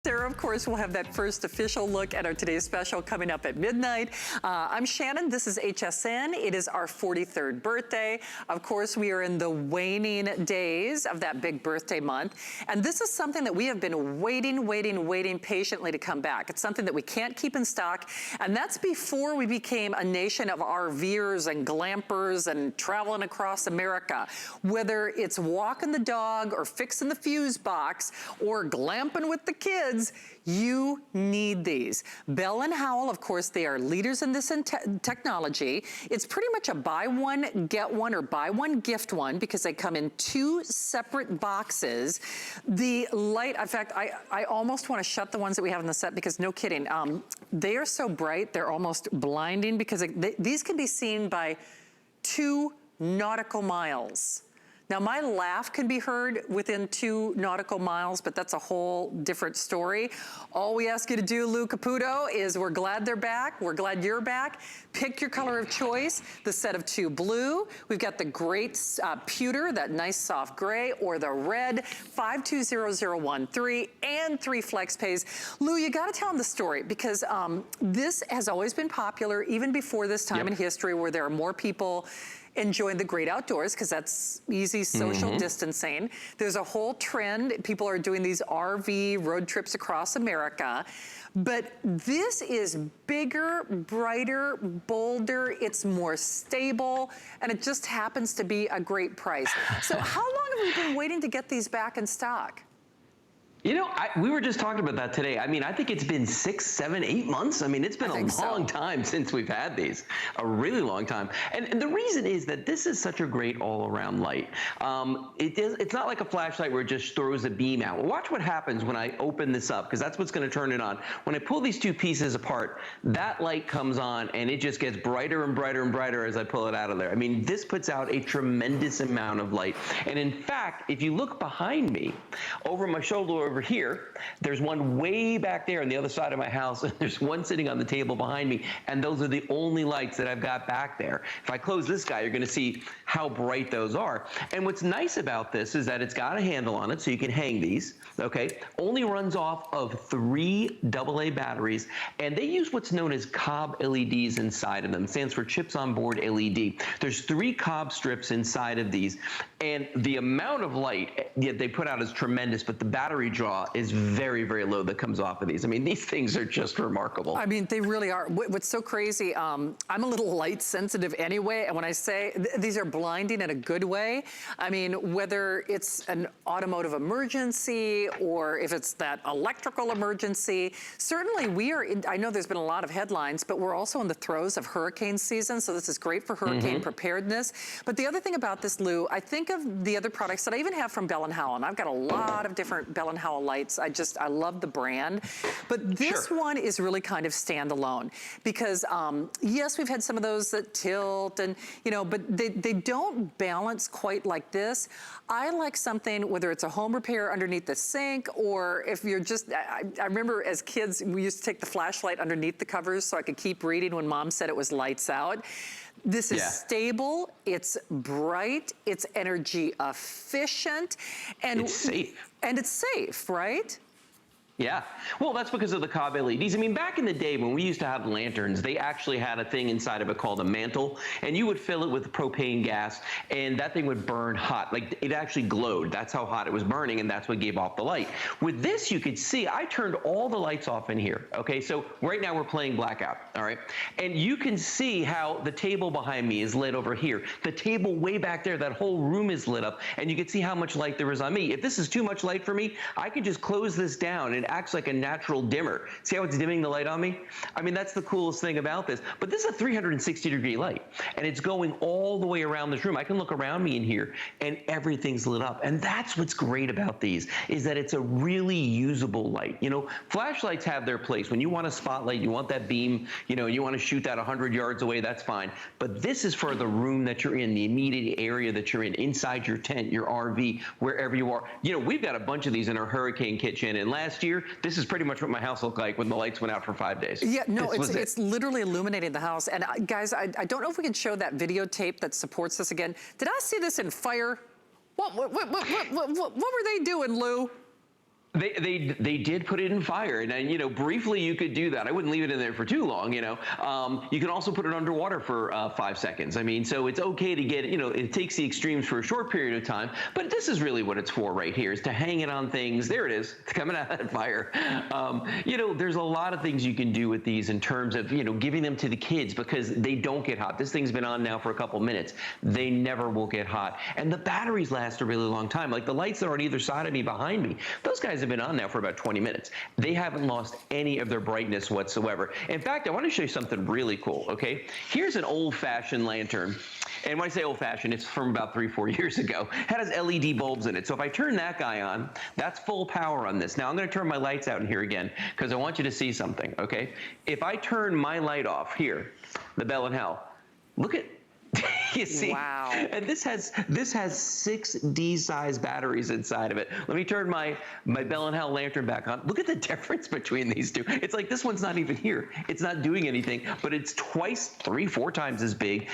Sarah, of course, will have that first official look at our today's special coming up at midnight. I'm Shannon, this is HSN. It is our 43rd birthday. Of course, we are in the waning days of that big birthday month. And this is something that we have been waiting patiently to come back. It's something that we can't keep in stock. And that's before we became a nation of RVers and glampers and traveling across America. Whether it's walking the dog or fixing the fuse box or glamping with the kids, you need these. Bell & Howell, of course, they are leaders in this technology. It's pretty much a buy one, get one, or buy one, gift one, because they come in 2 separate boxes. The light, in fact, I almost want to shut the ones that we have in the set because no kidding, they are so bright, they're almost blinding because these can be seen by 2 nautical miles. Now, my laugh can be heard within 2 nautical miles, but that's a whole different story. All we ask you to do, Lou Caputo, is we're glad they're back. We're glad you're back. Pick your color of choice, the set of 2 blue. We've got the great pewter, that nice soft gray, or the red 520013, and 3 flex pays. Lou, you gotta tell them the story because this has always been popular, even before this time in history where there are more people enjoying the great outdoors because that's easy social distancing. There's a whole trend. People are doing these RV road trips across America. But this is bigger, brighter, bolder, it's more stable, and it just happens to be a great price. So how long have we been waiting to get these back in stock? You know, we were just talking about that today. I mean, I think it's been 6, 7, 8 months. I mean, it's been a long time since we've had these, a really long time. And the reason is that this is such a great all-around light. It's not like a flashlight where it just throws a beam out. Well, watch what happens when I open this up, because that's what's going to turn it on. When I pull these 2 pieces apart, that light comes on, and it just gets brighter and brighter and brighter as I pull it out of there. I mean, this puts out a tremendous amount of light. And in fact, if you look behind me, over my shoulder, over here, there's one way back there on the other side of my house, and there's one sitting on the table behind me, and those are the only lights that I've got back there. If I close this guy, you're going to see how bright those are. And what's nice about this is that it's got a handle on it, so you can hang these, okay? Only runs off of 3 AA batteries, and they use what's known as cob LEDs inside of them. It stands for chips on board LED. There's 3 cob strips inside of these, and the amount of light they put out is tremendous, but the battery draw is very, very low that comes off of these. I mean, these things are just remarkable. I mean, they really are. What's so crazy, I'm a little light sensitive anyway, and when I say these are blinding in a good way, I mean, whether it's an automotive emergency or if it's that electrical emergency, certainly we are in, I know there's been a lot of headlines, but we're also in the throes of hurricane season, so this is great for hurricane preparedness. But the other thing about this, Lou, I think of the other products that I even have from Bell & Howell, and I've got a lot of different Bell & Howell lights. I love the brand. But this one is really kind of standalone because, yes, we've had some of those that tilt and, you know, but they don't balance quite like this. I like something, whether it's a home repair underneath the sink or if you're just, I remember as kids, we used to take the flashlight underneath the covers so I could keep reading when Mom said it was lights out. This is stable, it's bright, it's energy efficient, and it's safe. And it's safe, right? Yeah, well, that's because of the cob LEDs. I mean, back in the day when we used to have lanterns, they actually had a thing inside of it called a mantle, and you would fill it with propane gas, and that thing would burn hot. Like, it actually glowed. That's how hot it was burning, and that's what gave off the light. With this, you could see, I turned all the lights off in here, okay? So right now we're playing blackout, all right? And you can see how the table behind me is lit over here. The table way back there, that whole room is lit up, and you can see how much light there is on me. If this is too much light for me, I can just close this down and acts like a natural dimmer. See how it's dimming the light on me? I mean, that's the coolest thing about this. But this is a 360-degree light, and it's going all the way around this room. I can look around me in here, and everything's lit up. And that's what's great about these, is that it's a really usable light. You know, flashlights have their place. When you want a spotlight, you want that beam, you know, you want to shoot that 100 yards away, that's fine. But this is for the room that you're in, the immediate area that you're in, inside your tent, your RV, wherever you are. You know, we've got a bunch of these in our hurricane kitchen, and last year, this is pretty much what my house looked like when the lights went out for 5 days. Yeah, no, it's literally illuminating the house. And guys, I don't know if we can show that videotape that supports this again. Did I see this in fire? What were they doing, Lou? They did put it in fire, and you know, briefly you could do that. I wouldn't leave it in there for too long, you know. You can also put it underwater for 5 seconds. I mean, so it's okay to get, you know, it takes the extremes for a short period of time, but this is really what it's for right here, is to hang it on things. There it is, it's coming out of that fire. You know, there's a lot of things you can do with these in terms of, you know, giving them to the kids, because they don't get hot. This thing's been on now for a couple minutes. They never will get hot, and the batteries last a really long time. Like the lights that are on either side of me, behind me, those guys have been on now for about 20 minutes. They haven't lost any of their brightness whatsoever. In fact, I want to show you something really cool, okay? Here's an old-fashioned lantern. And when I say old-fashioned, it's from about 3-4 years ago. It has LED bulbs in it. So if I turn that guy on, that's full power on this. Now I'm going to turn my lights out in here again, because I want you to see something, okay? If I turn my light off here, the Bell and Howell, look at, you see? Wow. And this has 6 D-size batteries inside of it. Let me turn my Bell & Howell lantern back on. Look at the difference between these two. It's like this one's not even here. It's not doing anything, but it's twice, 3-4 times as big,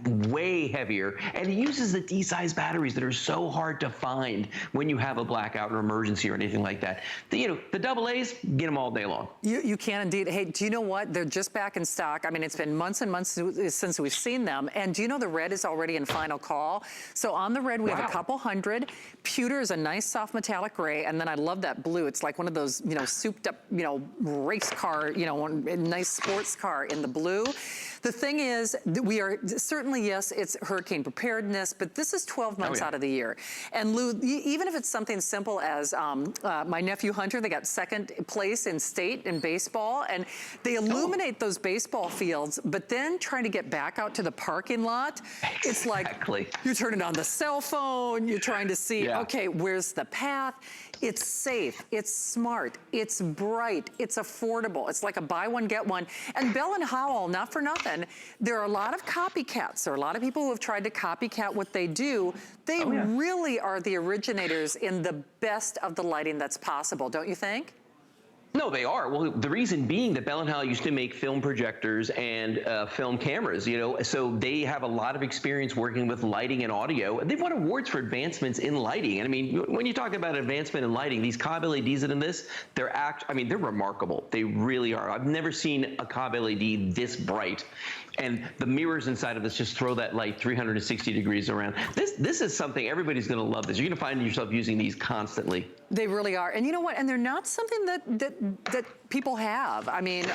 way heavier, and it uses the D-size batteries that are so hard to find when you have a blackout or emergency or anything like that. You know, the AA's, get them all day long. You can indeed. Hey, do you know what? They're just back in stock. I mean, it's been months and months since we've seen them, and do you know the red is already in final call? So on the red, we have a couple hundred. Pewter is a nice soft metallic gray, and then I love that blue. It's like one of those, you know, souped up, you know, race car, you know, a nice sports car in the blue. The thing is, we are certainly, yes, it's hurricane preparedness, but this is 12 months out of the year. And Lou, even if it's something simple as my nephew Hunter, they got second place in state in baseball, and they illuminate those baseball fields, but then trying to get back out to the parking lot, it's like you're turning on the cell phone, you're trying to see, okay, where's the path? It's safe, it's smart, it's bright, it's affordable. It's like a buy one, get one. And Bell & Howell, not for nothing, there are a lot of copycats. There are a lot of people who have tried to copycat what they do. They really are the originators in the best of the lighting that's possible, don't you think? No, they are. Well, the reason being that Bell & Howell used to make film projectors and film cameras, you know, so they have a lot of experience working with lighting and audio. And they've won awards for advancements in lighting. And I mean, when you talk about advancement in lighting, these Cobb LEDs in this, they're they're remarkable. They really are. I've never seen a Cobb LED this bright. And the mirrors inside of this just throw that light 360 degrees around. This is something everybody's going to love. This. You're going to find yourself using these constantly. They really are. And you know what? And they're not something that people have. I mean,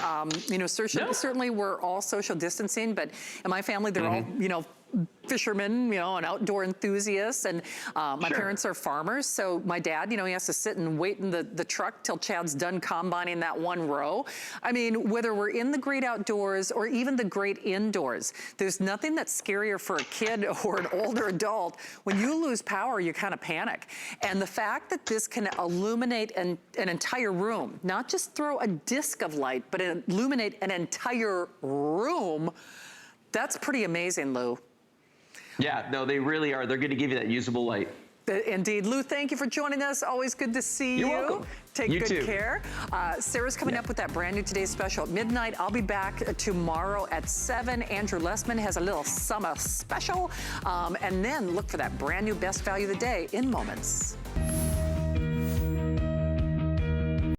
you know, certainly we're all social distancing, but in my family, they're all, you know, fishermen, you know, and outdoor enthusiasts, and my parents are farmers, so my dad, you know, he has to sit and wait in the truck till Chad's done combining that one row. I mean, whether we're in the great outdoors or even the great indoors, there's nothing that's scarier for a kid or an older adult. When you lose power, you kind of panic. And the fact that this can illuminate an entire room, not just throw a disc of light, but illuminate an entire room, that's pretty amazing, Lou. Yeah, no, they really are. They're going to give you that usable light. Indeed. Lou, thank you for joining us. Always good to see you. You're welcome. Take good care. Sarah's coming up with that brand new Today's Special at midnight. I'll be back tomorrow at 7. Andrew Lessman has a little summer special. And then look for that brand new Best Value of the Day in moments.